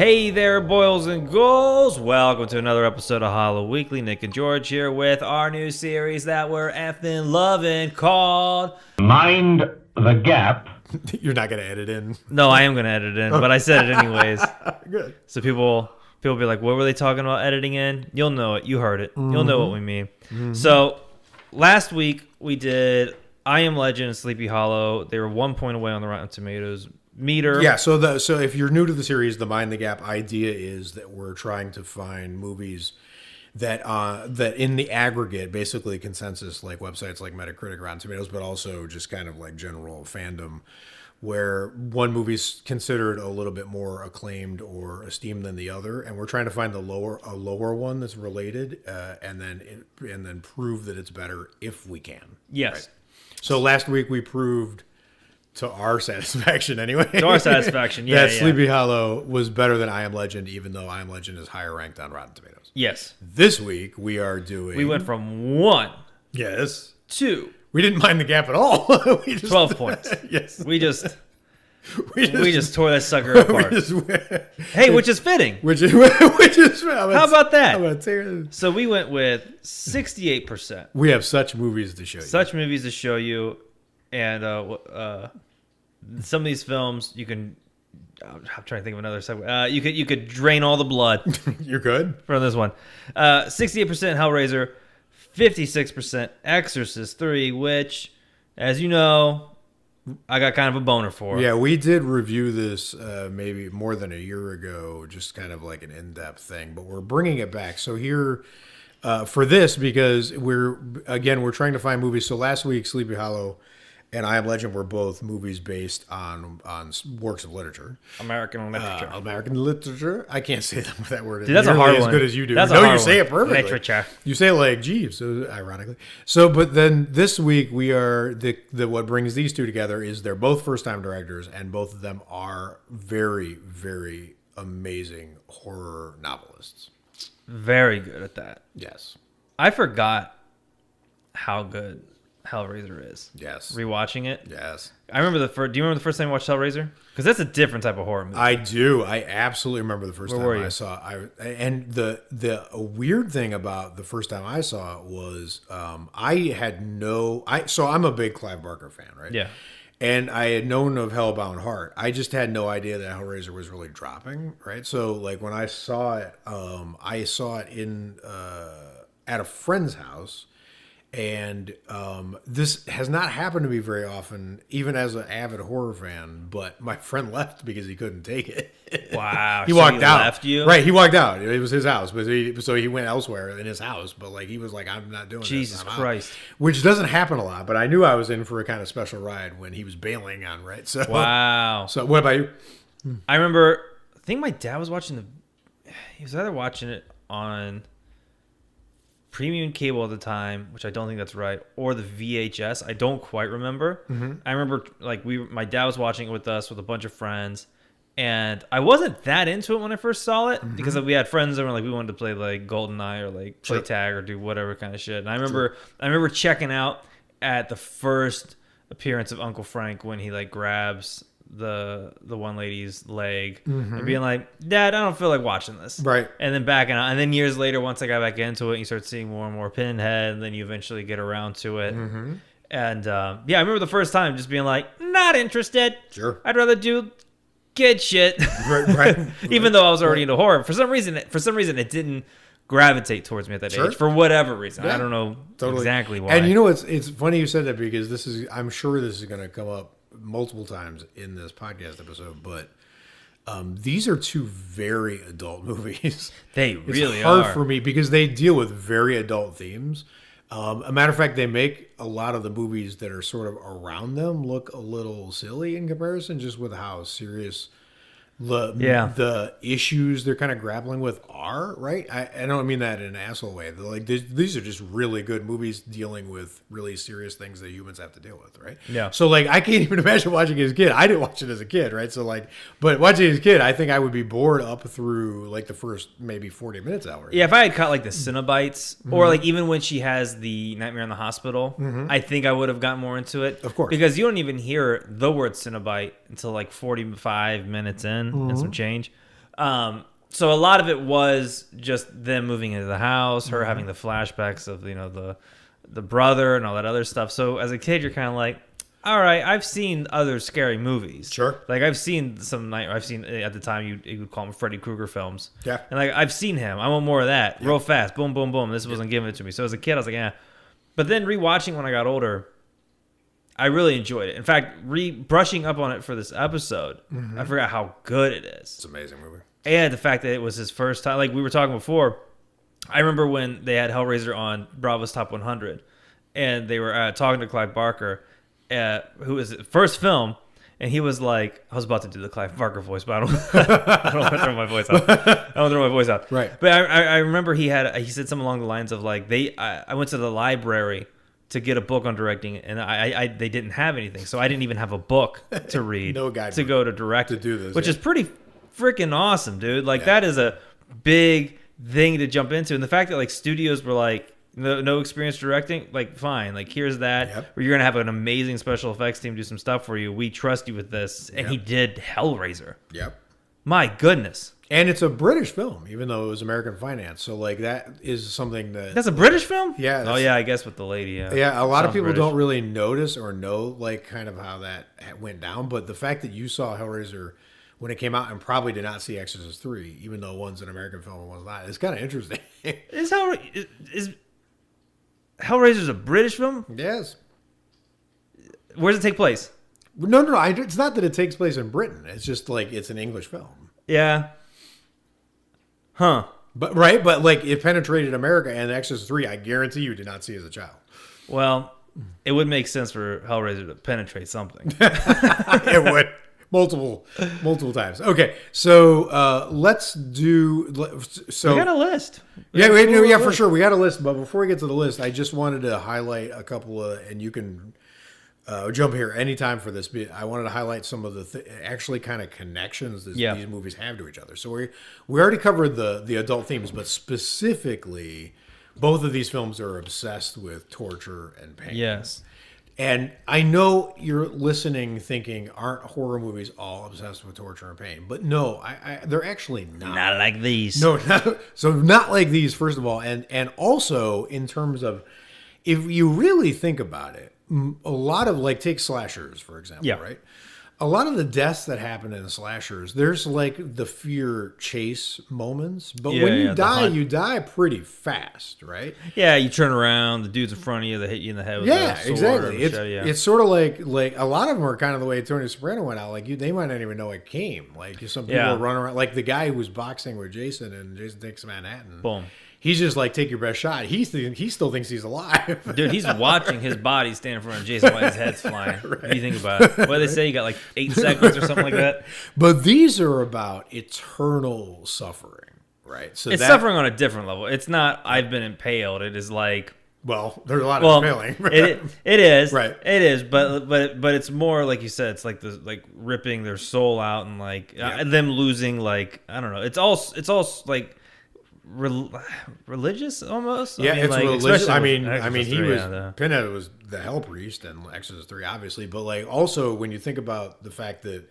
Hey there, boils and ghouls. Welcome to another episode of Hollow Weekly. Nick and George here with our new series that we're effing loving called Mind the Gap. You're not going to edit in? No, I am going to edit it in, but I said it anyways. Good. So people be like, what were they talking about editing in? You'll know it. You heard it. You'll know what we mean. So last week we did I Am Legend and Sleepy Hollow. They were 1 point away on the Rotten Tomatoes meter. Yeah, so if you're new to the series, the Mind the Gap idea is that we're trying to find movies that in the aggregate, basically consensus, like websites like Metacritic, Rotten Tomatoes, but also just kind of like general fandom, where one movie's considered a little bit more acclaimed or esteemed than the other, and we're trying to find a lower one that's related, and then prove that it's better if we can. Yes. Right? So last week we proved, to our satisfaction anyway. To our satisfaction, yeah. That Sleepy Hollow was better than I Am Legend, even though I Am Legend is higher ranked on Rotten Tomatoes. Yes. This week we are doing. We went from 1 Yes. to We didn't mind the gap at all. We just, 12 points. Yes. We just tore that sucker apart. Hey, which is fitting. Which is How about that? I'm gonna tear, So we went with 68%. we have such movies to show you. Such movies to show you, and some of these films you can. I'm trying to think of another segue. You could drain all the blood You're good. from this one. 68% Hellraiser, 56% Exorcist 3, which, as you know, I got kind of a boner for. Yeah, we did review this maybe more than a year ago, just kind of like an in-depth thing, but we're bringing it back. So here, for this, because we're trying to find movies. So last week, Sleepy Hollow and I Am Legend were both movies based on works of literature. American literature. American literature. I can't say that word. Dude, that's a hard as one. good as you do. That's a no, hard you say one. it perfectly. Literature. You say it like Jeeves, so ironically. So, but then this week we are what brings these two together is they're both first-time directors, and both of them are very, very amazing horror novelists. Very good at that. Yes. I forgot how good Hellraiser is. Yes. Rewatching it. Yes. I remember do you remember the first time you watched Hellraiser? Because that's a different type of horror movie. I do. I absolutely remember the first Where were time you? I saw it. And the weird thing about the first time I saw it was so I'm a big Clive Barker fan, right? Yeah. And I had known of Hellbound Heart. I just had no idea that Hellraiser was really dropping, right? So like when I saw it in at a friend's house. And this has not happened to me very often, even as an avid horror fan. But my friend left because he couldn't take it. Wow, he so walked he out. Left you? Right? He walked out. It was his house, but so he went elsewhere in his house. But like he was like, I'm not doing Jesus this. Christ! Which doesn't happen a lot. But I knew I was in for a kind of special ride when he was bailing on. Right? So Wow. So what about you? I remember. I think my dad was watching he was either watching it on premium cable at the time, which I don't think that's right, or the VHS. I don't quite remember. I remember like my dad was watching it with us with a bunch of friends, and I wasn't that into it when I first saw it because we had friends that were like we wanted to play like GoldenEye or like play tag or do whatever kind of shit. And I remember checking out at the first appearance of Uncle Frank when he like grabs the one lady's leg and being like, Dad, I don't feel like watching this. Right. And then backing out. And then years later, once I got back into it, you start seeing more and more Pinhead, and then you eventually get around to it. And I remember the first time just being like, not interested. Sure. I'd rather do kid shit. Right. Even though I was already into horror. For some reason, it didn't gravitate towards me at that age for whatever reason. Yeah. I don't know exactly why. And you know, it's funny you said that because I'm sure this is going to come up multiple times in this podcast episode, but these are two very adult movies. They really it's hard are. for me because they deal with very adult themes. A matter of fact, they make a lot of the movies that are sort of around them look a little silly in comparison, just with how serious the issues they're kind of grappling with are, right? I don't mean that in an asshole way. They're like these are just really good movies dealing with really serious things that humans have to deal with, right? Yeah. So like I can't even imagine watching it as a kid. I didn't watch it as a kid, right? So like, but watching it as a kid, I think I would be bored up through like the first maybe 40 minutes hour. Yeah, if I had caught like the cenobites or like even when she has the Nightmare in the Hospital, I think I would have gotten more into it. Of course. Because you don't even hear the word cenobite until like 45 minutes in and some change. So a lot of it was just them moving into the house, her having the flashbacks of the brother and all that other stuff. So as a kid, you're kind of like, all right, I've seen other scary movies. Sure. Like I've seen I've seen at the time you would call them Freddy Krueger films. Yeah. And like I've seen him. I want more of that. Real fast. Boom, boom, boom. This wasn't giving it to me. So as a kid, I was like, yeah. But then rewatching when I got older, I really enjoyed it. In fact, brushing up on it for this episode, I forgot how good it is. It's an amazing movie. And the fact that it was his first time, like we were talking before, I remember when they had Hellraiser on Bravo's Top 100, and they were talking to Clive Barker, who was his first film, and he was like, I was about to do the Clive Barker voice, but I don't want to throw my voice out. I don't throw my voice out. Right. But I remember he said something along the lines of like, I went to the library to get a book on directing, and they didn't have anything, so I didn't even have a book to read No guide to go to direct to do this, which is pretty freaking awesome, dude. Like Yeah. that is a big thing to jump into, and the fact that like studios were like no experience directing, like fine, like here's that, Yep. where you're gonna have an amazing special effects team do some stuff for you. We trust you with this, and he did Hellraiser. Yep. My goodness, And it's a British film, even though it was American finance. So like that is something that that's a British film. Yeah, Oh that's- yeah, I guess with the lady. Yeah, a lot of Sounds people British. don't really notice or know like kind of how that went down. But the fact that you saw Hellraiser when it came out and probably did not see Exorcist 3, even though one's an American film and one's not, it's kind of interesting. Is Hellraiser's a British film? Yes. Where does it take place? No. It's not that it takes place in Britain. It's just like it's an English film. Yeah. Huh. But right, but like it penetrated America, and Exorcist 3, I guarantee you did not see as a child. Well, it would make sense for Hellraiser to penetrate something. It would. Multiple times. Okay, so let's do. So We got a list. yeah, wait, no, yeah, for sure. We got a list, but before we get to the list, I just wanted to highlight a couple of, and you can jump here anytime for this. But I wanted to highlight some of the actually kind of connections these movies have to each other. So we already covered the adult themes, but specifically, both of these films are obsessed with torture and pain. Yes. And I know you're listening thinking, aren't horror movies all obsessed with torture and pain? But no, they're actually not. Not like these. No, so not like these, first of all. And also in terms of, if you really think about it, a lot of, like, take slashers, for example, Yeah. right? A lot of the deaths that happen in slashers, there's like the fear chase moments. But when you die, you die pretty fast, right? Yeah, you turn around, the dude's in front of you, they hit you in the head with Yeah, a sword exactly. or machete, It's sort of like a lot of them are kind of the way Tony Soprano went out. Like they might not even know it came. Like some people run around, like the guy who was boxing with Jason and Jason Takes Manhattan. Boom. He's just like, take your best shot. He still thinks he's alive. Dude, he's watching his body stand in front of Jason while his head's flying. Right. What do you think about it? What do they say? You got like 8 seconds or something like that? But these are about eternal suffering, right? So It's suffering on a different level. It's not, I've been impaled. It is like, well, there's a lot of impaling. it is. Right. It is, but it's more like you said, it's like ripping their soul out and like them losing, like, I don't know. It's all like religious almost. Yeah, it's like, religious. I mean, Exorcist he 3, was Pinhead was the Hell Priest and Exorcist 3, obviously. But like, also when you think about the fact that,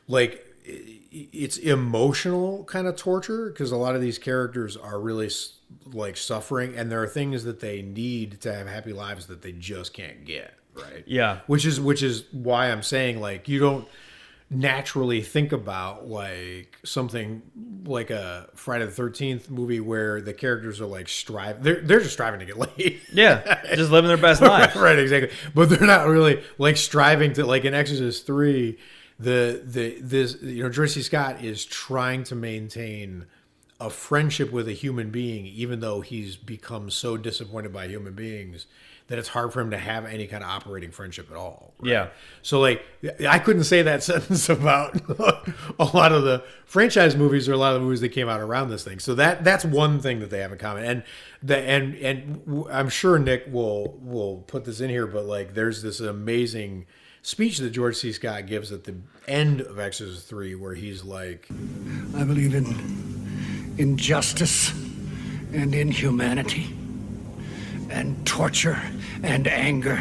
like, it's emotional kind of torture, because a lot of these characters are really like suffering, and there are things that they need to have happy lives that they just can't get. Right. Yeah. Which is why I'm saying, like, you don't naturally think about like something like a Friday the 13th movie where the characters are like they're just striving to get laid. Yeah, just living their best life. Right, exactly. But they're not really like striving to, like in Exorcist 3, George C. Scott is trying to maintain a friendship with a human being, even though he's become so disappointed by human beings that it's hard for him to have any kind of operating friendship at all. Right? Yeah. So like, I couldn't say that sentence about a lot of the franchise movies or a lot of the movies that came out around this thing. So that's one thing that they have in common. And I'm sure Nick will put this in here, but like, there's this amazing speech that George C. Scott gives at the end of Exorcist 3 where he's like, I believe in justice and in humanity and torture and anger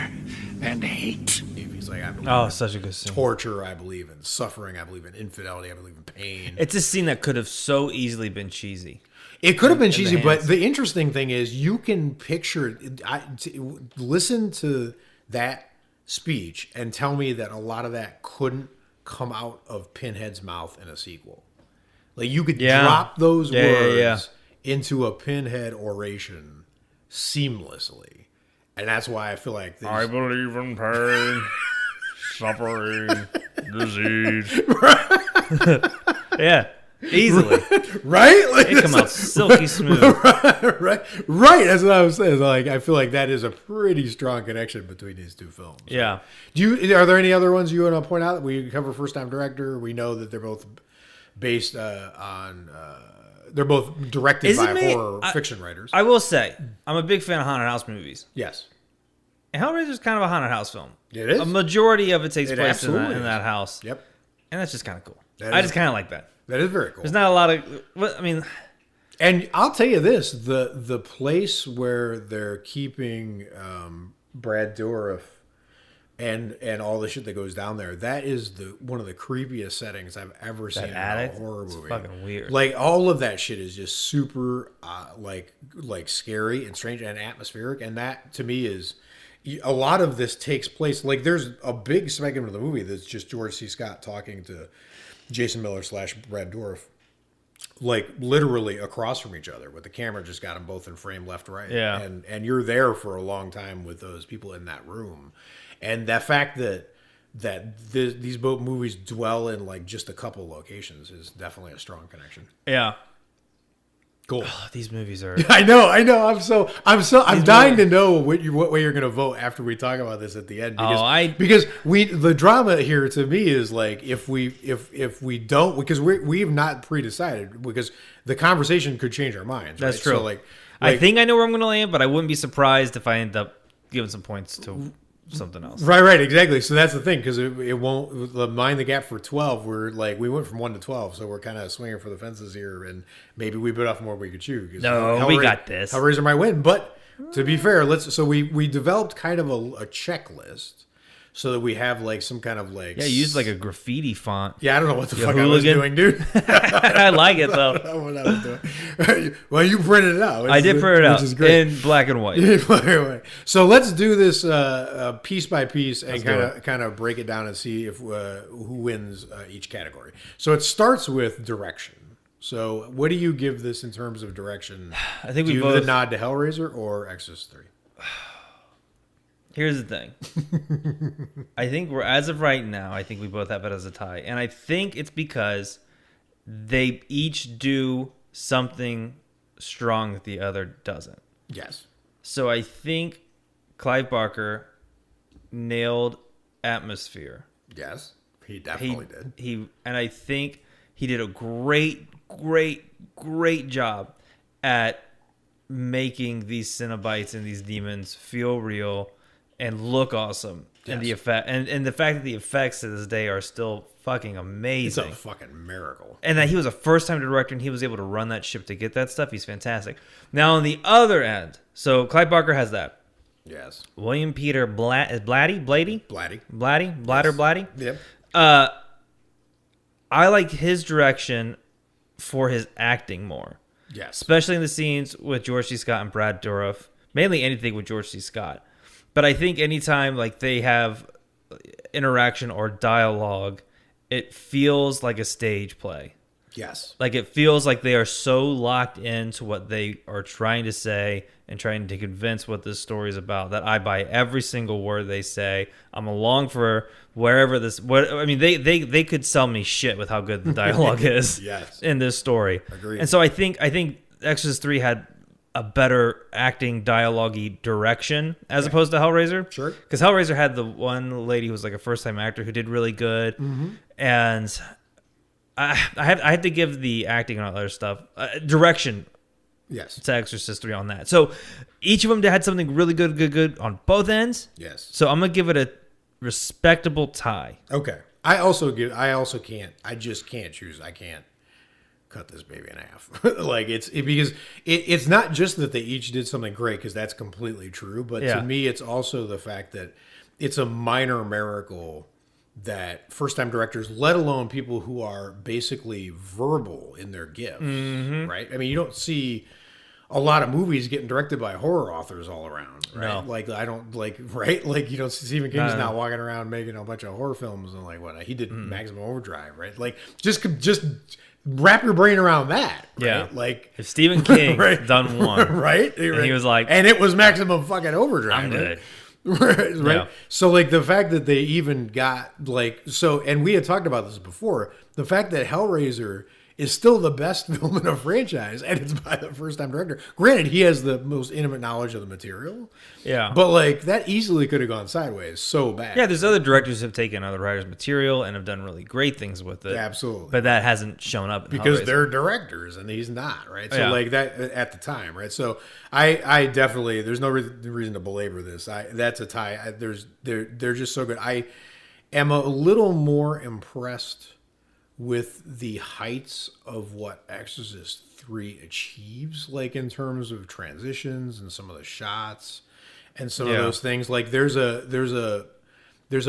and hate. he's It's like I believe Oh, in such a good scene. torture. I believe in suffering. I believe in infidelity. I believe in pain. It's a scene that could have so easily been cheesy. It could have been in the cheesy, but hands. the interesting thing is you can picture. Listen to that speech and tell me that a lot of that couldn't come out of Pinhead's mouth in a sequel. Like you could Yeah. drop those Yeah, yeah, words yeah. into a Pinhead oration seamlessly, and that's why I feel like these, believe in pain, suffering, disease. Yeah, easily. right? Like, It come out silky smooth. right. That's what I was saying. Like I feel like that is a pretty strong connection between these two films. Yeah. Are there any other ones you want to point out? We cover first time director. We know that they're both based on. They're both directed Is it by me? horror fiction writers. I will say, I'm a big fan of haunted house movies. Yes, And Hellraiser is kind of a haunted house film. it is. A majority of it takes It place in absolutely that, in is. that house. Yep, And that's just kind of cool. That I is- just kind of like that. that is very cool. There's not a lot of. I mean, And I'll tell you this: the place where they're keeping Brad Dourif and all the shit that goes down there, that is one of the creepiest settings I've ever seen in attic? a horror It's movie. fucking weird. Like all of that shit is just super like scary and strange and atmospheric, and that to me is a lot of this takes place. Like there's a big segment of the movie that's just George C. Scott talking to Jason Miller / Brad Dourif. Like literally across from each other, with the camera just got them both in frame left, right, Yeah. and you're there for a long time with those people in that room, and that fact that these both movies dwell in like just a couple locations is definitely a strong connection. yeah. Cool. These movies are. I know. I'm dying to know what way you're going to vote after we talk about this at the end. Because the drama here to me is like if we don't, because we've not pre-decided, because the conversation could change our minds. That's right? true. So like I think I know where I'm going to land, but I wouldn't be surprised if I end up giving some points to something else. Right, exactly. So that's the thing, because it won't mind the gap for 12. We went from 1 to 12, so we're kind of swinging for the fences here, and maybe we bit off more we could chew. No, we got this. Hellraiser might win, but to be fair, we developed kind of a checklist so that we have like some kind of like Yeah, you used like a graffiti font. I don't know what the fuck I was hooligan. doing, dude. I like it though. I don't know what I was doing. Well, you printed it out. I did print it out which is great. in black and white. So let's do this piece by piece and do kind of break it down and see if who wins each category. So it starts with direction. So what do you give this in terms of direction? I think do we you both. give the nod to Hellraiser or Exorcist 3? Here's the thing. I think as of right now, I think we both have it as a tie. And I think it's because they each do something strong that the other doesn't. Yes. So I think Clive Barker nailed atmosphere. Yes. He definitely did. And I think he did a great job at making these cenobites and these demons feel real and look awesome. Yes. And the effect and the fact that the effects to this day are still fucking It's amazing. a fucking miracle. And that he was a first-time director and he was able to run that ship to get that stuff. He's fantastic. Now on the other end, so Clive Barker has that. Yes. William Peter Blatty? Yep. I like his direction for his acting more. Yes. Especially in the scenes with George C. Scott and Brad Dourif. Mainly anything with George C. Scott. But I think anytime like they have interaction or dialogue, it feels like a stage play. Yes. Like it feels like they are so locked into what they are trying to say and trying to convince what this story is about that I buy every single word they say. I'm along for wherever this. They could sell me shit with how good the dialogue is. Yes. In this story. Agreed. And so I think Exorcist 3 had a better acting dialogue-y direction as opposed to Hellraiser. Sure. Because Hellraiser had the one lady who was like a first-time actor who did really good, and I had to give the acting and all that other stuff direction Yes. to Exorcist 3 on that. So each of them had something really good on both ends. Yes. So I'm gonna give it a respectable tie. Okay. I just can't choose. I can't cut this baby in half. Like because it's not just that they each did something great, because that's completely true. But Yeah. to me, it's also the fact that it's a minor miracle that first-time directors, let alone people who are basically verbal in their gifts, right? I mean, you don't see a lot of movies getting directed by horror authors all around, right? No. Like I don't like, right? Like you don't see Stephen King's No. not walking around making a bunch of horror films and like what he did Maximum Overdrive, right? Like just wrap your brain around that, right? Yeah. Like If Stephen King right, done one, right? and he was like, and it was Maximum fucking Overdrive, I'm right? good. right? Yeah. So like the fact that they even got like so, and we had talked about this before, the fact that Hellraiser is still the best film in a franchise, and it's by the first-time director. Granted, he has the most intimate knowledge of the material, Yeah. but like that easily could have gone sideways so bad. Yeah, there's other directors who have taken other writers' material and have done really great things with it. Absolutely. But that hasn't shown up in Because Hellraiser. they're directors and he's not, right? So Yeah. like that at the time, right? So I definitely, there's no reason to belabor this. That's a tie. They're just so good. I am a little more impressed with the heights of what Exorcist 3 achieves, like in terms of transitions and some of the shots and some of Yeah. those things. Like there's a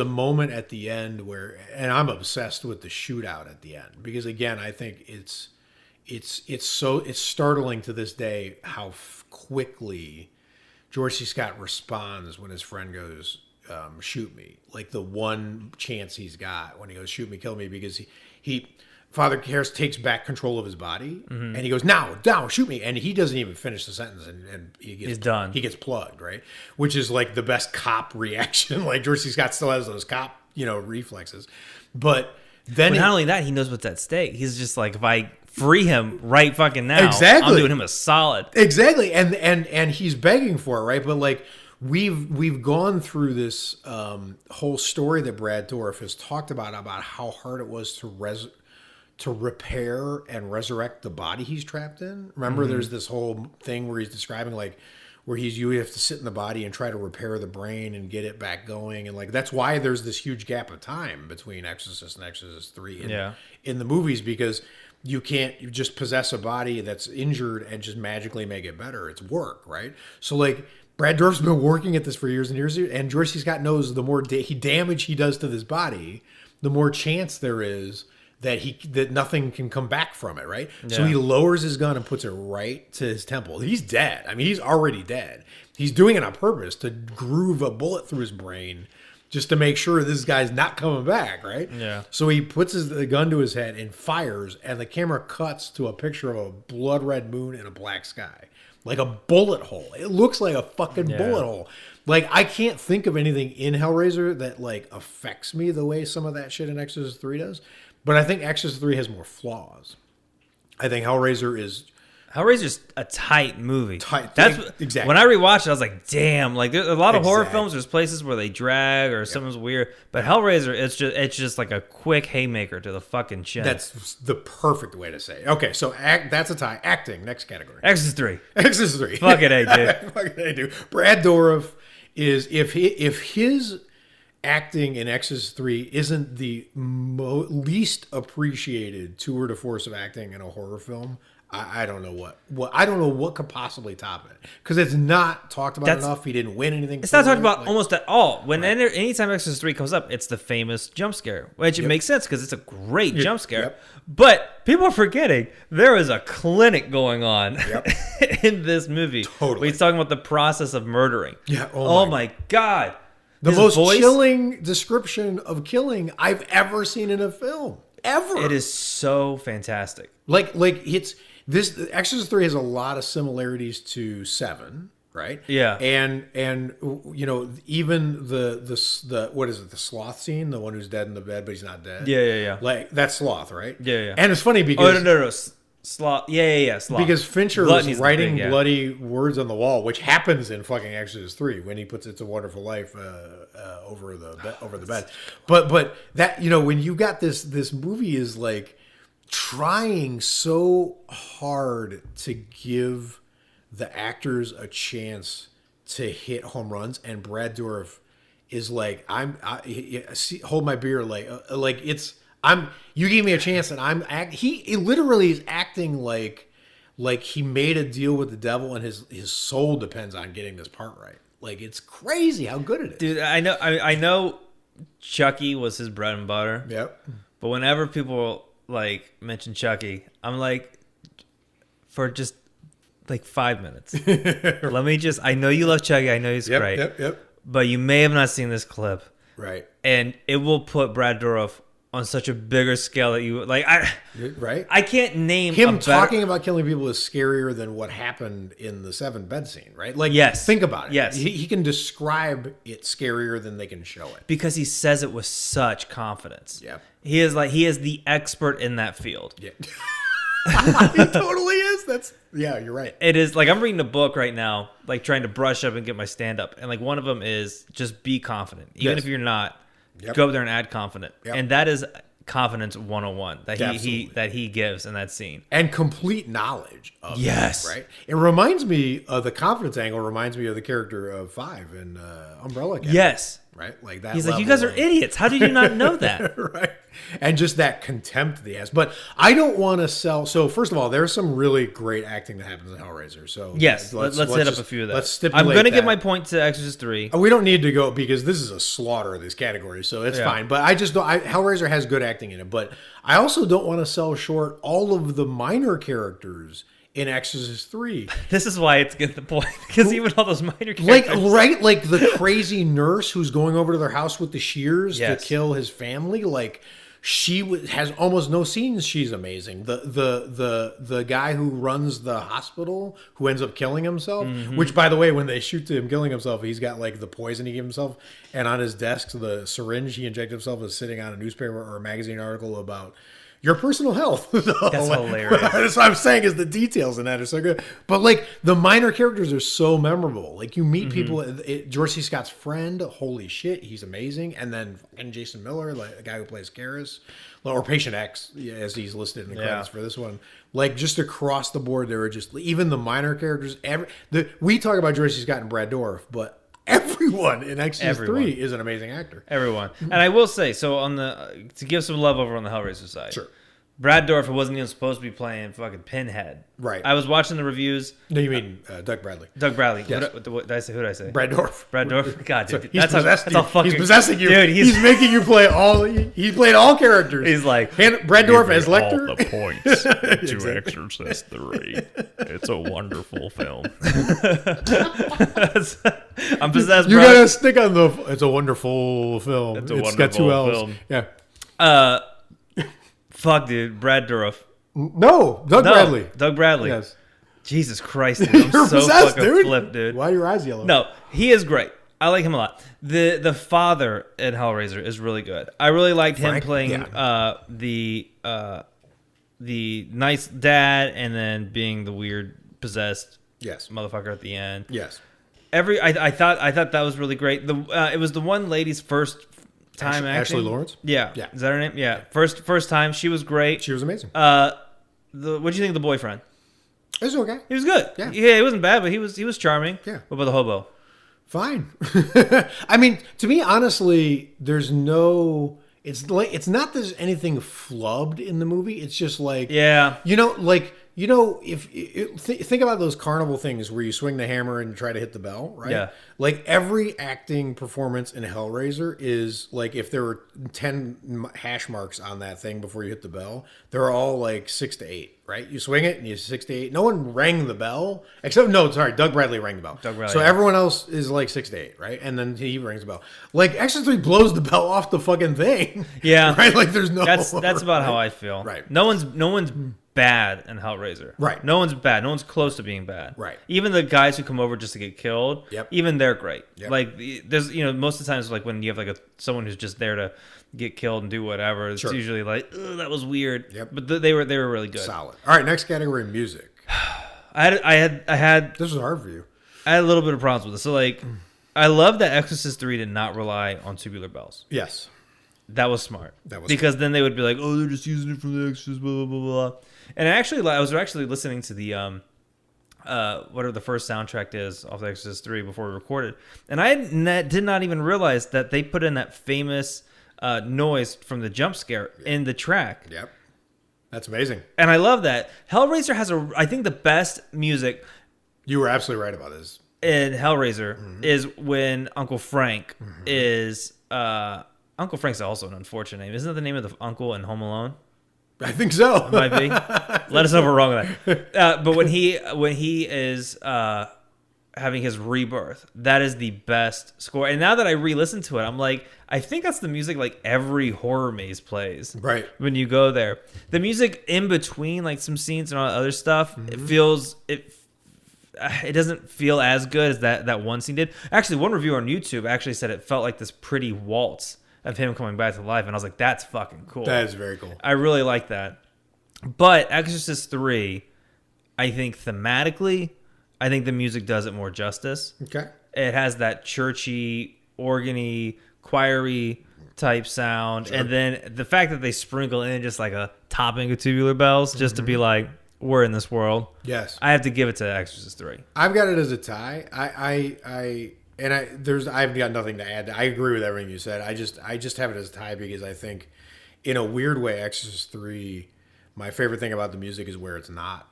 moment at the end where, and I'm obsessed with the shootout at the end, because again, I think it's startling to this day how quickly George C. Scott responds when his friend goes, shoot me. Like the one chance he's got when he goes, shoot me, kill me, because Father Harris takes back control of his body and he goes, now, shoot me. And he doesn't even finish the sentence and he's done. He gets plugged, right? Which is like the best cop reaction. Like George C. Scott still has those cop, reflexes. But then But not only that, he knows what's at stake. He's just like, if I free him right fucking now, Exactly. I'm doing him a solid. Exactly, and he's begging for it, right? But like we've gone through this whole story that Brad Dourif has talked about how hard it was to repair and resurrect the body he's trapped in. Remember, there's this whole thing where he's describing like where you have to sit in the body and try to repair the brain and get it back going, and like that's why there's this huge gap of time between Exorcist and Exorcist 3 in the movies, because you can't just possess a body that's injured and just magically make it better. It's work, right? So like Brad Dourif's been working at this for years and years, and George C. Scott knows the more damage he does to this body, the more chance there is that nothing can come back from it, right? Yeah. So he lowers his gun and puts it right to his temple. He's dead. I mean, he's already dead. He's doing it on purpose to groove a bullet through his brain just to make sure this guy's not coming back, right? Yeah. So he puts the gun to his head and fires, and the camera cuts to a picture of a blood red moon and a black sky. Like a bullet hole. It looks like a fucking bullet hole. Like, I can't think of anything in Hellraiser that, like, affects me the way some of that shit in Exorcist 3 does. But I think Exorcist 3 has more flaws. I think Hellraiser's a tight movie. Exactly. When I rewatched it, I was like, damn. Like, there's a lot of horror Exactly. films, there's places where they drag or something's weird. But Hellraiser, it's just like a quick haymaker to the fucking chin. That's the perfect way to say it. Okay, so that's a tie. Acting, next category. Exorcist 3. Exorcist 3. Fuck it, dude. Fuck it, dude. Brad Dourif is, if his acting in Exorcist 3 isn't the least appreciated tour de force of acting in a horror film, I don't know what I don't know what could possibly top it, because it's not talked about enough. He didn't win anything. It's not talked about almost at all. Anytime Exorcist 3 comes up, it's the famous jump scare, which it makes sense because it's a great jump scare. Yep. But people are forgetting there is a clinic going on in this movie. Totally. He's talking about the process of murdering. Yeah. Oh my God. The His most voice, chilling description of killing I've ever seen in a film. Ever. It is so fantastic. Like it's this Exorcist 3 has a lot of similarities to 7, right? Yeah. And even the what is it, the sloth scene, the one who's dead in the bed but he's not dead. Yeah. Like that's Sloth, right? Yeah. And it's funny because no. Sloth. Yeah. Sloth. Because Fincher Gluttony's was writing the thing, bloody words on the wall, which happens in fucking Exorcist 3 when he puts "It's a Wonderful Life" over the bed. But that, when you got this movie is like trying so hard to give the actors a chance to hit home runs, and Brad Dourif is like, hold my beer, like it's. You gave me a chance, and he literally is acting like he made a deal with the devil, and his soul depends on getting this part right. Like, it's crazy how good it is. Dude, I know Chucky was his bread and butter. Yep. But whenever people like mention Chucky, I'm like, for just like 5 minutes. Let me just, I know you love Chucky. I know he's great. Yep. But you may have not seen this clip. Right. And it will put Brad Dourif on such a bigger scale that you like. Right. I can't name him talking about killing people is scarier than what happened in the 7 bed scene, right? Like, yes, think about it. Yes, he can describe it scarier than they can show it because he says it with such confidence. Yeah, he is the expert in that field. Yeah, he totally is. You're right. It is like I'm reading a book right now, like trying to brush up and get my stand up, and like one of them is just be confident, even if you're not. Yep. Go up there and add confident, yep. And that is confidence 101 that he gives in that scene, and complete knowledge of yes, it, right? It reminds me of the confidence angle. Reminds me of the character of 5 in Umbrella Academy. Yes, right. Like that. He's like, you guys are idiots. How did you not know that? Right. And just that contempt that he has. But I don't want to sell. So first of all, there's some really great acting that happens in Hellraiser. So yes, let's hit up a few of that. Let's stipulate. I'm going to give my point to Exorcist 3. We don't need to go because this is a slaughter of this category, so it's fine. But I just don't. Hellraiser has good acting in it, but I also don't want to sell short all of the minor characters in Exorcist 3. This is why it's getting the point, because even all those minor characters, like the crazy nurse who's going over to their house with the shears to kill his family, like. Has almost no scenes. She's amazing. The guy who runs the hospital who ends up killing himself, which by the way, when they shoot to him killing himself, he's got like the poison he gave himself, and on his desk, the syringe he injected himself is sitting on a newspaper or a magazine article about your personal health. That's hilarious. That's what I'm saying is the details in that are so good. But like the minor characters are so memorable. Like you meet people. George C. Scott's friend, holy shit, he's amazing. And then Jason Miller, like the guy who plays Karras, or Patient X, as he's listed in the credits for this one. Like just across the board, there were just even the minor characters. We talk about George C. Scott and Brad Dourif, but everyone in Exorcist 3 is an amazing actor. Everyone. And I will say, so to give some love over on the Hellraiser side. Sure. Brad Dourif wasn't even supposed to be playing fucking Pinhead. Right. I was watching the reviews. No, you mean Doug Bradley. Doug Bradley. Yes. Who did I say? Brad Dourif. Brad Dourif. God, dude. He's possessing you. He's possessing you. Dude, he's making you play all. He played all characters. He's like Brad Dourif as Lecter. All the points to Exorcist 3. It's a wonderful film. I'm possessed. You gotta stick on the. It's a wonderful film. It's got 2 L's. Film. Yeah. Fuck, dude. Brad Dourif. No, Doug Bradley. Doug Bradley. Yes. Jesus Christ, dude. I'm You're so possessed, fucking dude. flipped, dude. Why are your eyes yellow? No, he is great. I like him a lot. The father in Hellraiser is really good. I really liked him playing the nice dad and then being the weird possessed motherfucker at the end. Yes. I thought that was really great. It was the one lady's first time acting. Ashley Lawrence? Yeah. Yeah. Is that her name? Yeah. First time. She was great. She was amazing. What'd you think of the boyfriend? It was okay. He was good. Yeah. He wasn't bad, but he was charming. Yeah. What about the hobo? Fine. I mean, to me, honestly, there's no. It's not there's anything flubbed in the movie. It's just like if think about those carnival things where you swing the hammer and try to hit the bell, right? Yeah. Like every acting performance in Hellraiser is like if there were 10 hash marks on that thing before you hit the bell, they're all like 6 to 8, right? You swing it and you 6 to 8. No one rang the bell Doug Bradley rang the bell. So everyone else is like 6 to 8, right? And then he rings the bell. Like Exorcist 3 blows the bell off the fucking thing. Yeah. Right? Like there's no. That's about how I feel. Right. No one's bad in Hellraiser. Right. No one's bad. No one's close to being bad. Right. Even the guys who come over just to get killed. Yep. Even they're great. Yep. Like there's most of the times like when you have like someone who's just there to get killed and do whatever, it's usually like, oh, that was weird. Yep. But they were really good. Solid. All right, next category, music. I had This was hard for you. I had a little bit of problems with it. So like I love that Exorcist 3 did not rely on tubular bells. Yes. That was smart. Because then they would be like, oh, they're just using it from the Exorcist, blah, blah, blah, blah. And I was actually listening to the, whatever the first soundtrack is off the Exorcist 3 before we recorded. And I did not even realize that they put in that famous noise from the jump scare in the track. Yep. That's amazing. And I love that. Hellraiser has I think the best music You were absolutely right about this. in Hellraiser is when Uncle Frank is Uncle Frank's also an unfortunate name. Isn't that the name of the uncle in Home Alone? I think so. Might be. Let us know if we're wrong with that. But when he is having his rebirth, that is the best score. And now that I re-listen to it, I'm like, I think that's the music like every horror maze plays. Right. When you go there, the music in between like some scenes and all that other stuff, it doesn't feel as good as that one scene did. Actually, one reviewer on YouTube actually said it felt like this pretty waltz of him coming back to life, and I was like, that's fucking cool. That is very cool. I really like that. But Exorcist 3, I think thematically, I think the music does it more justice. Okay. It has that churchy, organy, choiry type sound. Sure. And then the fact that they sprinkle in just like a topping of Tubular Bells just to be like, we're in this world. Yes. I have to give it to Exorcist 3. I've got it as a tie. I've got nothing to add. I agree with everything you said. I just have it as a tie because I think in a weird way, Exorcist 3, my favorite thing about the music is where it's not.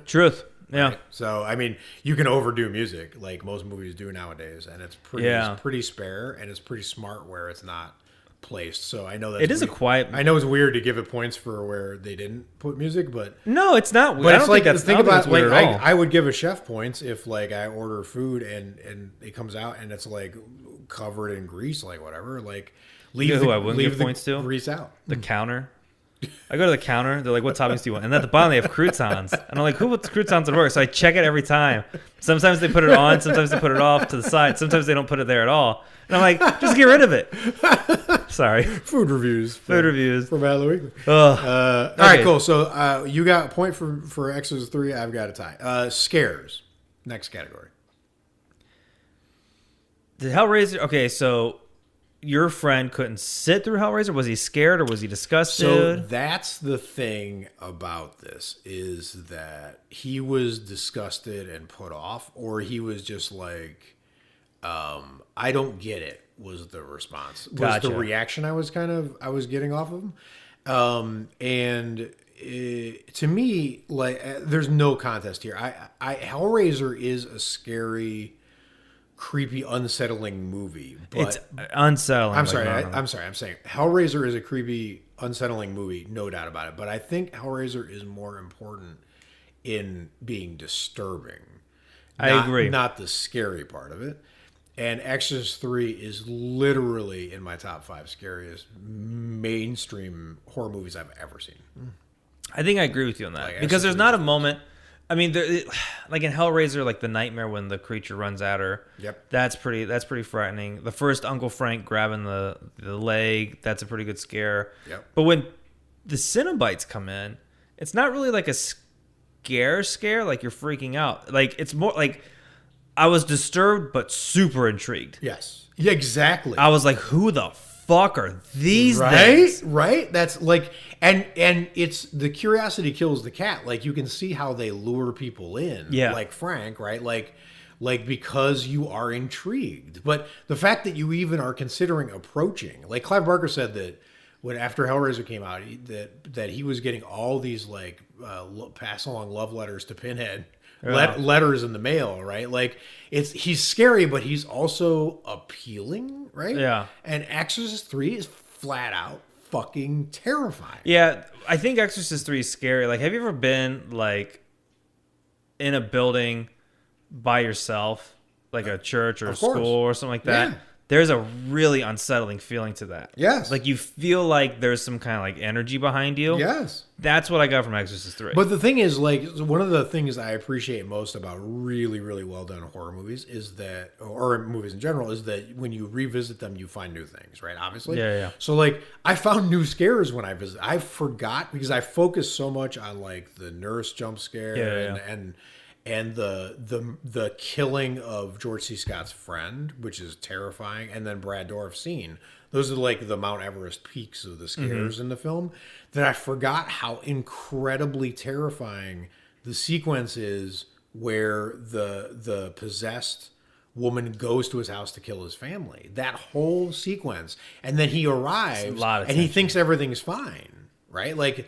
Truth. Yeah. Right? So, I mean, you can overdo music like most movies do nowadays, and it's pretty spare, and it's pretty smart where it's not placed. So I know that it is weird. A quiet. I know it's weird to give it points for where they didn't put music, but no, it's not weird. But I don't think that's think about weird like at all. I would give a chef points if like I order food and it comes out and it's like covered in grease, like whatever. Like leave who I wouldn't give points to? Grease out. The counter. I go to the counter. They're like, "What toppings do you want?" And at the bottom they have croutons. And I'm like, "Who puts croutons at work?" So I check it every time. Sometimes they put it on. Sometimes they put it off to the side. Sometimes they don't put it there at all. And I'm like, "Just get rid of it." Sorry. Food reviews. Food reviews from Halloween. Okay. All right, cool. So you got a point for Exorcist 3. I've got a tie. Scares. Next category. Did Hellraiser? Okay, so your friend couldn't sit through Hellraiser. Was he scared or was he disgusted? So that's the thing about this is that he was disgusted and put off, or he was just like, I don't get it. Was the response? Was Gotcha. the reaction I was getting off of him? To me, like, there's no contest here. Hellraiser is a scary, creepy, unsettling movie. But it's unsettling. I'm sorry. I'm saying Hellraiser is a creepy, unsettling movie, no doubt about it. But I think Hellraiser is more important in being disturbing. I agree. Not the scary part of it. And Exorcist 3 is literally in my top 5 scariest mainstream horror movies I've ever seen. I think I agree with you on that. Like, because there's not a moment. I mean, like in Hellraiser, like the nightmare when the creature runs at her. Yep. That's pretty frightening. The first Uncle Frank grabbing the leg, that's a pretty good scare. Yep. But when the cenobites come in, it's not really like a scare, like you're freaking out. Like it's more like I was disturbed but super intrigued. Yes. Yeah, exactly. I was like, who the fuck are these things? things? Right? That's like and it's the curiosity kills the cat. Like you can see how they lure people in. Yeah. Like Frank, right? Like because you are intrigued. But the fact that you even are considering approaching, like Clive Barker said that when after Hellraiser came out, that he was getting all these like pass along love letters to Pinhead. Yeah. Letters in the mail, right? Like he's scary, but he's also appealing, right? Yeah. And Exorcist 3 is flat out fucking terrifying. Yeah, I think Exorcist 3 is scary. Like, have you ever been like in a building by yourself, like a church or a school or something like that? Yeah. There's a really unsettling feeling to that. Yes. Like you feel like there's some kind of like energy behind you. Yes. That's what I got from Exorcist 3. But the thing is, like, one of the things I appreciate most about really, really well done horror movies is that, or movies in general, is that when you revisit them, you find new things, right? Obviously. Yeah. So, like, I found new scares when I visited. I forgot because I focused so much on, like, the nurse jump scare and the killing of George C. Scott's friend, which is terrifying, and then Brad Dourif's scene. Those are like the Mount Everest peaks of the scares in the film. That I forgot how incredibly terrifying the sequence is where the possessed woman goes to his house to kill his family. That whole sequence, and then he arrives and he thinks everything's fine, right? Like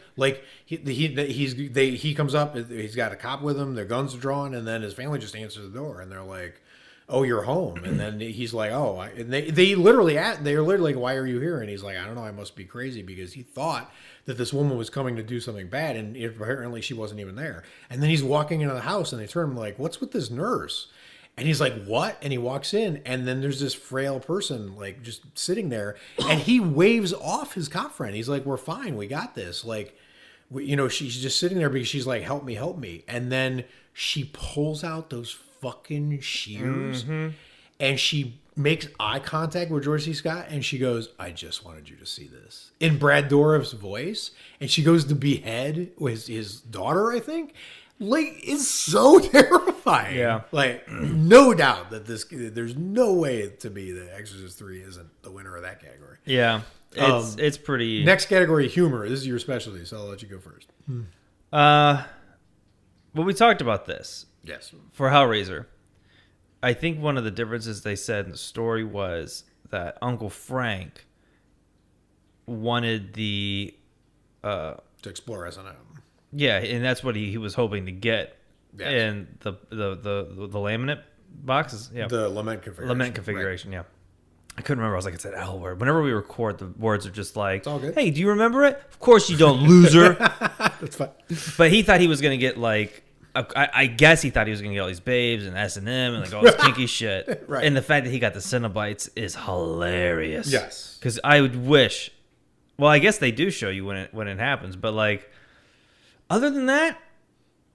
he comes up, he's got a cop with him, their guns are drawn, and then his family just answers the door, and they're like, "Oh, you're home," and then he's like, "Oh," and they're literally like, "Why are you here?" And he's like, "I don't know, I must be crazy," because he thought that this woman was coming to do something bad, and apparently she wasn't even there. And then he's walking into the house, and they turn him like, "What's with this nurse?" And he's like, "What?" And he walks in, and then there's this frail person like just sitting there, and he waves off his cop friend. He's like, "We're fine, we got this." Like, she's just sitting there because she's like, "Help me, help me." And then she pulls out those fucking shears, and she makes eye contact with George C. Scott, and she goes, "I just wanted you to see this," in Brad Dourif's voice, and she goes to behead his daughter, I think. Like, it's so terrifying. Yeah. Like, no doubt that there's no way to be that Exorcist 3 isn't the winner of that category. Yeah. It's pretty. Next category, humor. This is your specialty, so I'll let you go first. Well, we talked about this. Yes. For Hellraiser. I think one of the differences they said in the story was that Uncle Frank wanted to explore S&M. Yeah, and that's what he was hoping to get in the laminate boxes. Yeah, the lament configuration. Lament configuration. Right. Yeah, I couldn't remember. I was like, it's an L word. Whenever we record, the words are just like, it's all good. "Hey, do you remember it?" Of course you don't, loser. That's fine. But he thought he was gonna get like, I guess he thought he was gonna get all these babes and S&M and like all this kinky shit. Right. And the fact that he got the cenobites is hilarious. Yes. Because I would wish. Well, I guess they do show you when it happens, but like. Other than that,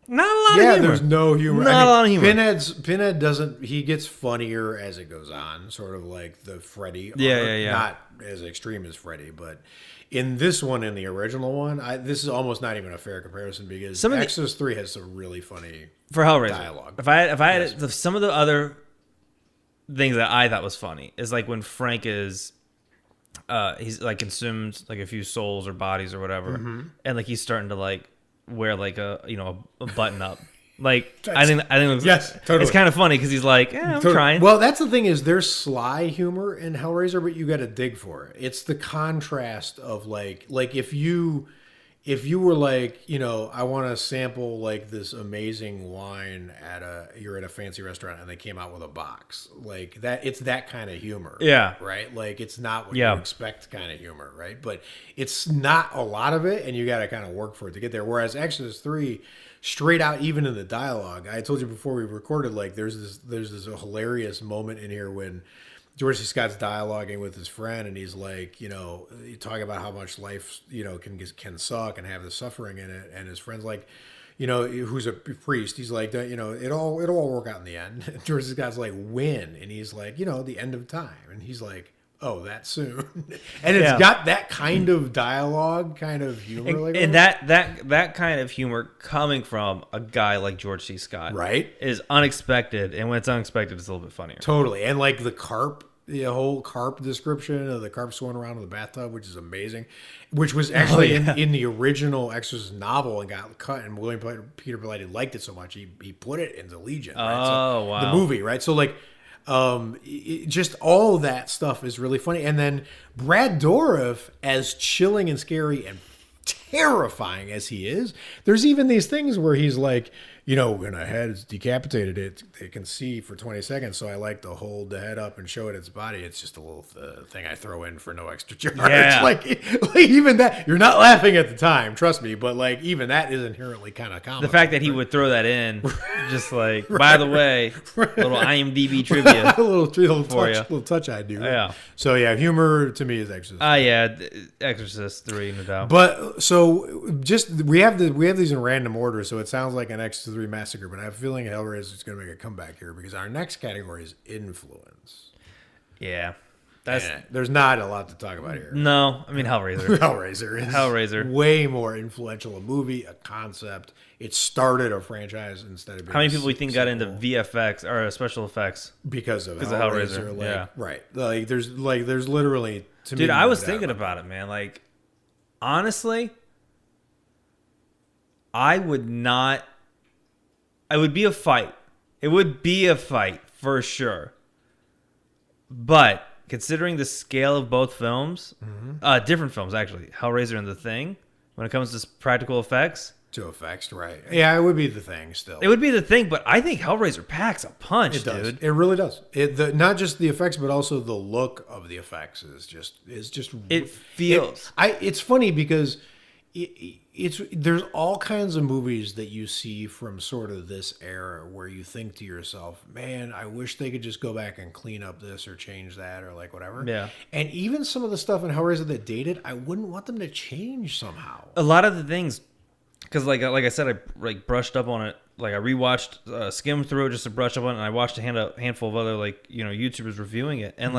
not a lot of humor. Yeah, there's no humor. Not a lot of humor. Pinhead doesn't. He gets funnier as it goes on, sort of like the Freddy. Yeah. Not as extreme as Freddy, but in this one, in the original one, this is almost not even a fair comparison because Exorcist 3 has some really funny for Hellraiser dialogue. If I had some of the other things that I thought was funny is like when Frank is. He's like consumed like a few souls or bodies or whatever, and like he's starting to like wear like a button up. Like I think yes, totally. It's kind of funny because he's like, I'm trying. Well, that's the thing is there's sly humor in Hellraiser, but you got to dig for it. It's the contrast of like if you were like, I want to sample like this amazing wine you're at a fancy restaurant and they came out with a box like that. It's that kind of humor. Yeah. Right. Like it's not what you expect kind of humor. Right. But it's not a lot of it. And you got to kind of work for it to get there. Whereas Exorcist 3 straight out, even in the dialogue, I told you before we recorded, like there's this hilarious moment in here when George C. Scott's dialoguing with his friend, and he's like, talking about how much life, can suck and have the suffering in it. And his friend's like, who's a priest, he's like, it'll all work out in the end. And George C. Scott's like, when? And he's like, the end of time. And he's like, oh, that soon. And it's got that kind of dialogue, kind of humor. And that kind of humor coming from a guy like George C. Scott, right, is unexpected. And when it's unexpected, it's a little bit funnier. Totally. And like the carp, the whole carp description of the carp swimming around in the bathtub, which is amazing, which was actually in the original Exorcist novel and got cut. And Peter Blatty liked it so much, he put it into Legion. Right? Oh, wow. The movie, right? So like, just all that stuff is really funny. And then Brad Dourif, as chilling and scary and terrifying as he is, there's even these things where he's like, when a head is decapitated, it can see for 20 seconds. So I like to hold the head up and show it its body. It's just a little thing I throw in for no extra charge. Yeah. Like even that, you're not laughing at the time, trust me. But like even that is inherently kind of comical. The fact that he would throw that in, just like, by the way, little IMDb trivia, a little touch I do. Yeah. So yeah, humor to me is Exorcist. Exorcist 3, no doubt. But so we have these in random order, so it sounds like an Exorcist 3 massacre, but I have a feeling Hellraiser is going to make a comeback here because our next category is influence. Yeah. There's not a lot to talk about here. No, I mean Hellraiser. Hellraiser is way more influential. A movie, a concept. It started a franchise instead of being how many people do you think got into VFX or special effects because of Hellraiser? Right. Like there's literally to dude, I was thinking about it, man. Like honestly, it would be a fight. It would be a fight for sure. But considering the scale of both films, different films actually, Hellraiser and The Thing, when it comes to practical effects. To effects, right? Yeah, it would be The Thing still. It would be The Thing, but I think Hellraiser packs a punch, It does. dude. It really does. Not just the effects, but also the look of the effects is just. It feels. It's funny because there's all kinds of movies that you see from sort of this era where you think to yourself, man, I wish they could just go back and clean up this or change that or like whatever. Yeah. And even some of the stuff in Hellraiser that dated, I wouldn't want them to change somehow. A lot of the things, because like I said, I brushed up on it. Like I rewatched, skimmed through it just to brush up on it, and I watched a handful of other YouTubers reviewing it, and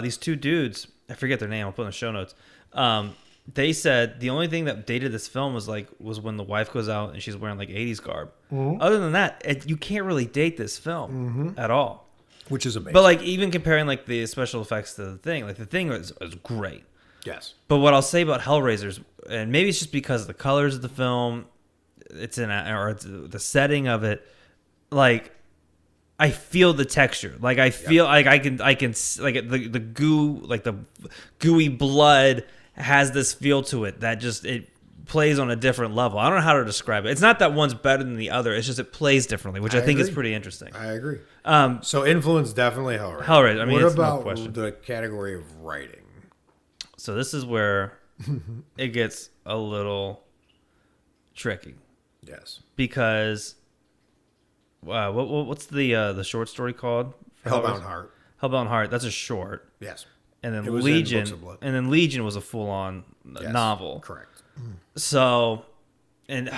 these two dudes, I forget their name, I'll put in the show notes. They said the only thing that dated this film was when the wife goes out and she's wearing like 80s garb. Other than that, you can't really date this film at all. Which is amazing. But like even comparing like the special effects to The Thing, like The Thing was great. Yes. But what I'll say about Hellraisers, and maybe it's just because of the colors of the film, it's the setting of it, like I feel the texture. Like I feel like I can like the goo, like the gooey blood has this feel to it that just it plays on a different level. I don't know how to describe it. It's not that one's better than the other. It's just it plays differently, which I think is pretty interesting. I agree. So influence definitely Hellraiser. Hellraiser. I mean, what it's about no question. the category of writing? So this is where it gets a little tricky. Yes. Because what's the short story called? Hellbound Heart. Hellbound Heart. That's a short. Yes. And then It was in Legion. Books of Blood. And then Legion was a full-on Yes. novel. Correct. So, and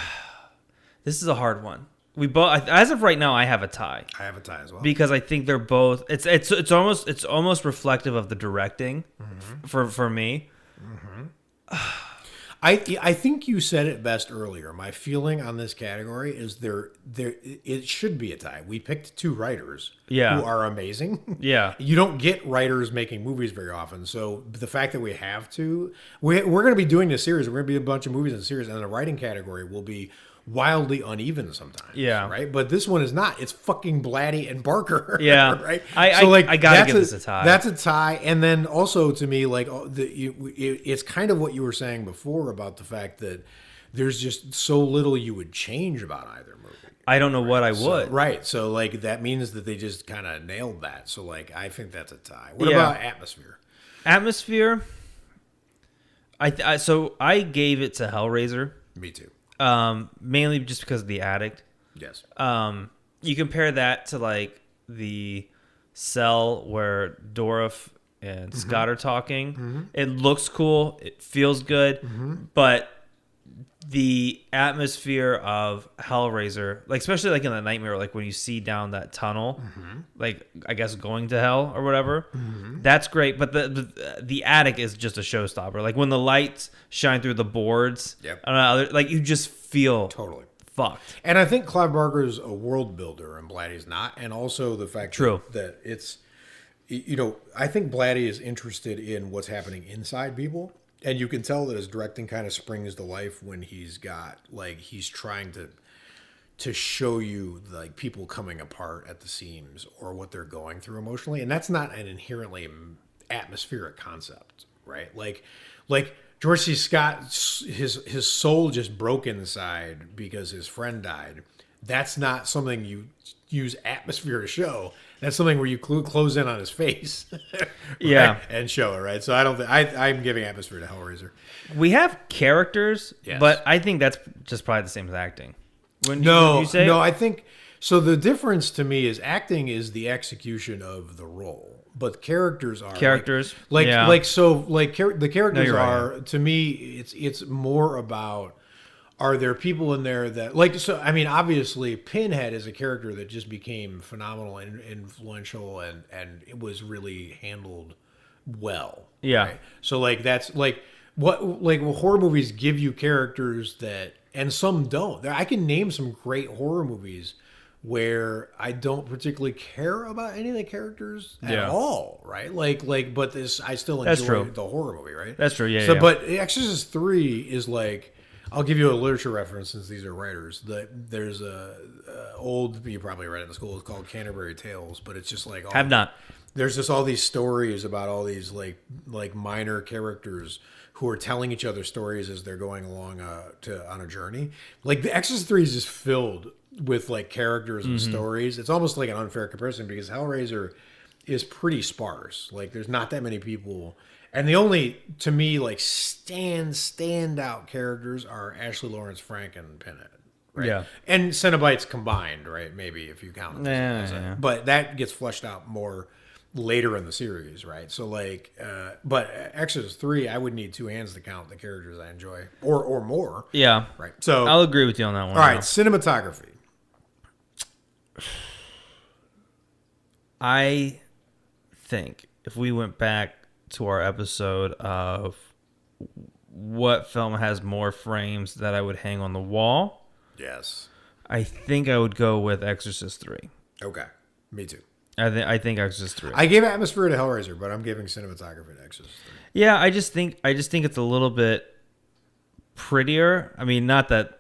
this is a hard one. We both, as of right now, I have a tie I have a tie as well. because I think they're both. It's almost reflective of the directing for me. I think you said it best earlier. My feeling on this category is it should be a tie. We picked two writers who are amazing. Yeah. You don't get writers making movies very often. So the fact that we have to, we're going to be doing this series. We're going to be a bunch of movies in the series, and the writing category will be wildly uneven sometimes. Yeah. Right? But this one is not. It's fucking Blatty and Barker. Yeah. Right? I gotta give this a tie. That's a tie. And then also to me, like it's kind of what you were saying before about the fact that there's just so little you would change about either movie. I don't know what I would. Right. So like that means that they just kind of nailed that. So like I think that's a tie. What about Atmosphere? Atmosphere. So I gave it to Hellraiser. Me too. Mainly just because of the addict. Yes. You compare that to like the Cell where Dorff and Scott are talking. It looks cool. It feels good, but the atmosphere of Hellraiser, like especially like in the nightmare, like when you see down that tunnel, like I guess going to hell or whatever, that's great. But the attic is just a showstopper. Like when the lights shine through the boards, like you just feel Totally. fucked. And I think Clive Barker's a world builder and Blatty's not. And also the fact that it's, I think Blatty is interested in what's happening inside people. And you can tell that his directing kind of springs to life when he's trying to show you like people coming apart at the seams or what they're going through emotionally. And that's not an inherently atmospheric concept, right? Like George C. Scott, his soul just broke inside because his friend died. That's not something you use atmosphere to show. That's something where you close in on his face, right? And show it, right? So I don't think I'm giving atmosphere to Hellraiser. We have characters, but I think that's just probably the same as acting. No, I think so. The difference to me is acting is the execution of the role, but characters are characters. The characters are right. To me, it's more about. Are there people in there that I mean, obviously Pinhead is a character that just became phenomenal and influential and it was really handled well. Yeah. Right? So that's horror movies give you characters that, and some don't. I can name some great horror movies where I don't particularly care about any of the characters at all, right? But I still enjoy the horror movie, right? That's true. Yeah. So, but Exorcist 3 is like. I'll give you a literature reference since these are writers. There's a old, you probably read it in school, it's called Canterbury Tales, but it's just like have not. there's just all these stories about all these like minor characters who are telling each other stories as they're going along on a journey. Like the Exorcist 3 is just filled with like characters and stories. It's almost like an unfair comparison because Hellraiser is pretty sparse. Like there's not that many people. And the only, to me, like standout characters are Ashley Lawrence, Frank, and Pinhead. Right? Yeah. And Cenobites combined, right? Maybe if you count them. But that gets fleshed out more later in the series, right? So like, but Exorcist 3, I would need two hands to count the characters I enjoy, or more. Yeah. Right. So I'll agree with you on that one. all right, cinematography. I think if we went back to our episode of what film has more frames that I would hang on the wall, Yes. I think I would go with Exorcist 3. Okay. Me too. I think Exorcist 3. I gave atmosphere to Hellraiser, but I'm giving cinematography to Exorcist 3. Yeah, I just think it's a little bit prettier. I mean, not that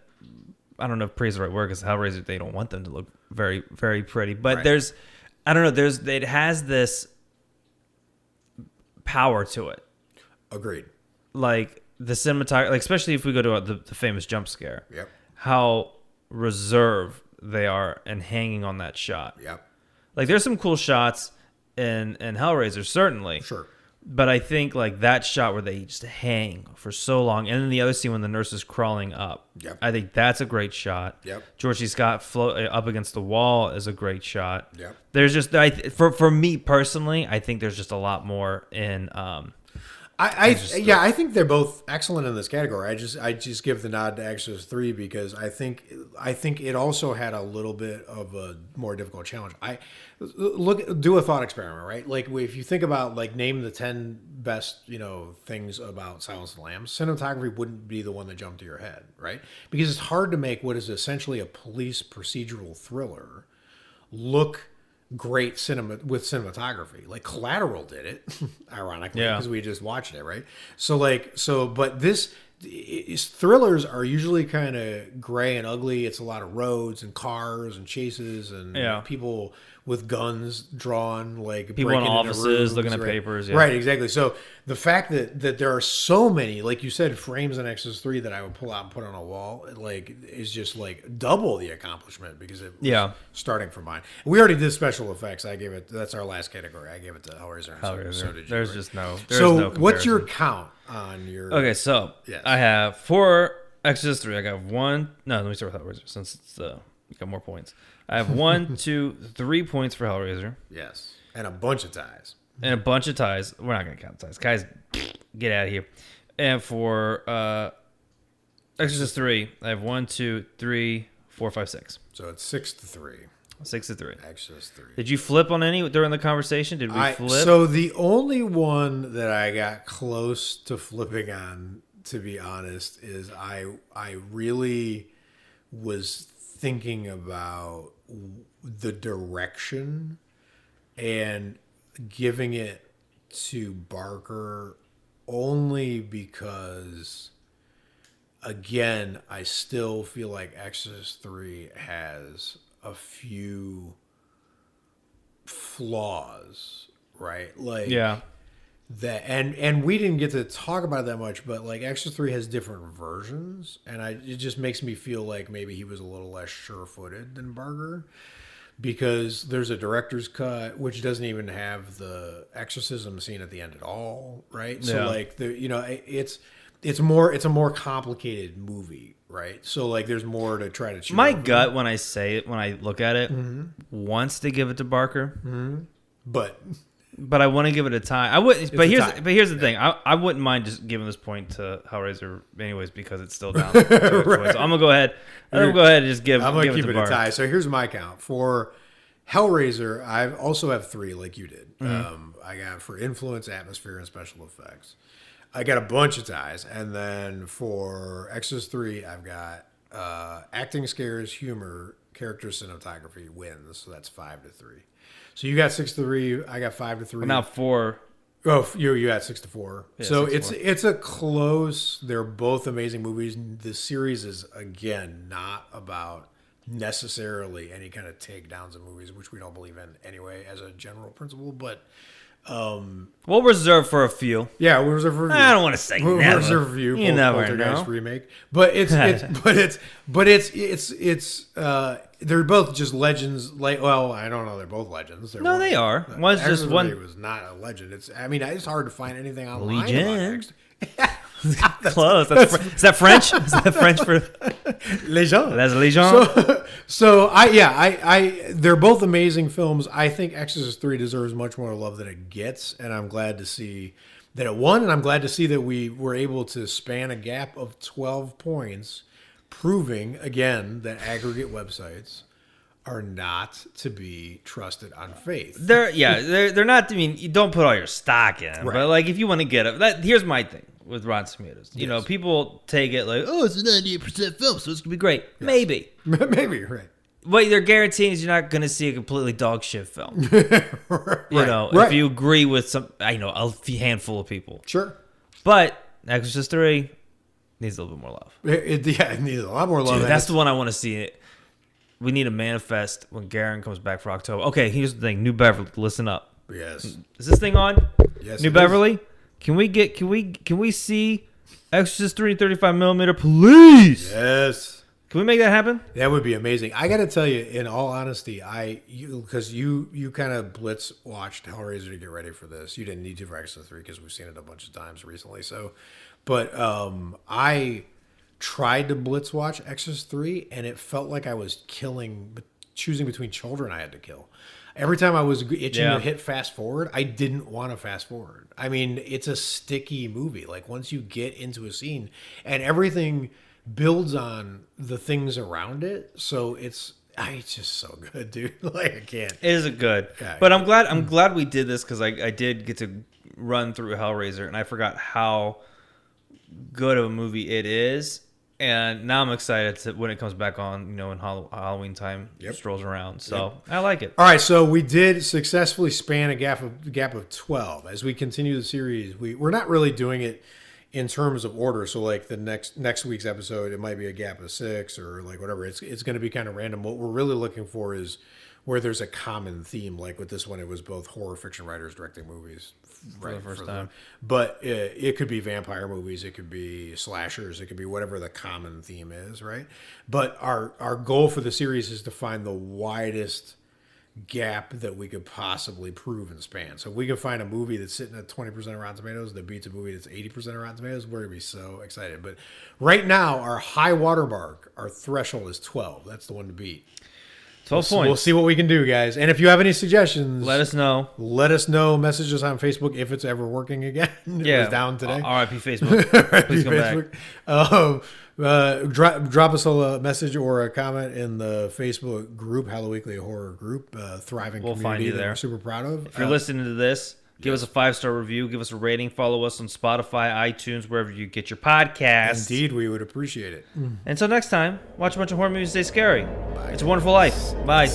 I don't know if pretty is the right word because Hellraiser they don't want them to look very very pretty, but Right. there's I don't know, it has this power to it. Agreed. Like the cinematography, like especially if we go to the famous jump scare. Yep. How reserved they are and hanging on that shot. Yep. Like there's some cool shots in Hellraiser certainly. Sure. But I think like that shot where they just hang for so long, and then the other scene when the nurse is crawling up. Yep. I think that's a great shot. Yep. George C. Scott up against the wall is a great shot. Yep. There's just for me personally, I think there's just a lot more in. I think they're both excellent in this category. I just give the nod to Exorcist 3 because I think it also had a little bit of a more difficult challenge. Do a thought experiment, right? Like if you think about like name the 10 best, things about Silence of the Lambs, cinematography wouldn't be the one that jumped to your head, right? Because it's hard to make what is essentially a police procedural thriller look great with cinematography. Like Collateral did it, ironically, because we just watched it, right? But thrillers are usually kind of gray and ugly. It's a lot of roads and cars and chases and people with guns drawn, like people in offices rooms, looking at right? papers. Right, exactly. So the fact that there are so many, like you said, frames in Exorcist 3 that I would pull out and put on a wall, like is just like double the accomplishment because it was starting from mine. We already did special effects. That's our last category. I gave it to Hellraiser. So did you. There's right? just no. So what's your count on your? Okay, so I have for Exorcist 3. I got one. No, let me start with Hellraiser since it's you got more points. I have 1, 2, 3 points for Hellraiser. Yes, and a bunch of ties. And a bunch of ties. We're not going to count ties. Guys, get out of here. And for Exorcist 3, I have 1, 2, 3, 4, 5, 6. So it's 6-3. 6-3. Exorcist 3. Did you flip on any during the conversation? Did we flip? So the only one that I got close to flipping on, to be honest, is I really was thinking about the direction and giving it to Barker only because, again, I still feel like Exorcist 3 has a few flaws, right? Like that, and we didn't get to talk about it that much, but like Exorcist 3 has different versions, and it just makes me feel like maybe he was a little less sure-footed than Barker, because there's a director's cut which doesn't even have the exorcism scene at the end at all, right? So like it's a more complicated movie, right? So like there's more to try to choose. My gut when I look at it wants to give it to Barker, but I want to give it a tie. I wouldn't. But here's the thing. I wouldn't mind just giving this point to Hellraiser anyways because it's still down. Right. So I'm gonna go ahead. I'm gonna go ahead and just give. I'm gonna keep it it a tie. So here's my count for Hellraiser. I also have 3, like you did. I got for influence, atmosphere, and special effects. I got a bunch of ties, and then for Exorcist 3, I've got acting, scares, humor, character, cinematography wins. So that's 5-3. So you got 6-3. I got 5-3. Now 4. Oh, you got 6-4. Yeah, so 6-4. it's a close. They're both amazing movies. The series is again not about necessarily any kind of takedowns of movies, which we don't believe in anyway as a general principle. But We'll reserve for a few. yeah, we'll reserve for review. I don't want to say We'll never. reserve review. You never Poltergeist know. remake, but they're both just legends. Like, well, I don't know. They're both legends. They're No, they are. One's just Exorcist one. III was not a legend. It's hard to find anything online. Legend. About Close. Is that French? Is that French for Legend. That's Legion? So they're both amazing films. I think Exorcist 3 deserves much more love than it gets, and I'm glad to see that it won, and I'm glad to see that we were able to span a gap of 12 points, proving again that aggregate websites are not to be trusted on faith. They're not. I mean, you don't put all your stock in, Right. but like if you want to get it, here's my thing with Rotten Tomatoes. You know, people take it like, oh, it's a 98% film, so it's gonna be great. Yes. Maybe, Maybe, right. what they're guaranteeing is you're not gonna see a completely dog shit film. Right. You know, Right. if you agree with a handful of people. Sure. But Exorcist 3 needs a little bit more love. It needs a lot more love. Dude, that's the one I want to see. It. We need a manifest when Garen comes back for October. Okay, here's the thing. New Beverly, listen up. Yes. Is this thing on? Yes. New it Beverly? Can we see Exorcist 3 35mm, please? Yes. Can we make that happen? That would be amazing. I got to tell you, in all honesty, because you kind of blitz watched Hellraiser to get ready for this. You didn't need to for Exorcist 3 because we've seen it a bunch of times recently. So, but I tried to blitz watch Exorcist 3, and it felt like I was choosing between children I had to kill. Every time I was itching to hit fast forward, I didn't want to fast forward. I mean, it's a sticky movie. Like, once you get into a scene, and everything builds on the things around it, so it's just so good, dude. Like, I can't. It is good. Yeah. But I'm glad we did this because I did get to run through Hellraiser, and I forgot how good of a movie it is. And now I'm excited to when it comes back on, in Halloween time, strolls around. So I like it. All right, so we did successfully span a gap of 12. As we continue the series, we're not really doing it in terms of order. So like the next week's episode, it might be a gap of 6 or like whatever. It's going to be kind of random. What we're really looking for is where there's a common theme. Like with this one, it was both horror fiction writers directing movies For the first time. But it could be vampire movies, it could be slashers, it could be whatever the common theme is, right? But our goal for the series is to find the widest gap that we could possibly prove and span. So if we can find a movie that's sitting at 20% of Rotten Tomatoes that beats a movie that's 80% of Rotten Tomatoes, we're going to be so excited. But right now, our high watermark, our threshold is 12. That's the one to beat. 12 points. We'll see what we can do, guys. And if you have any suggestions, Let us know. Message us on Facebook if it's ever working again. It was down today. RIP Facebook. Please come back. Drop us a message or a comment in the Facebook group, Hello Weekly Horror Group, thriving We'll community find you that there. we're super proud of. If you're listening to this, give us a 5-star review. Give us a rating. Follow us on Spotify, iTunes, wherever you get your podcasts. Indeed, we would appreciate it. Until next time, watch a bunch of horror movies. Stay scary. Bye. It's a Wonderful Life. Bye.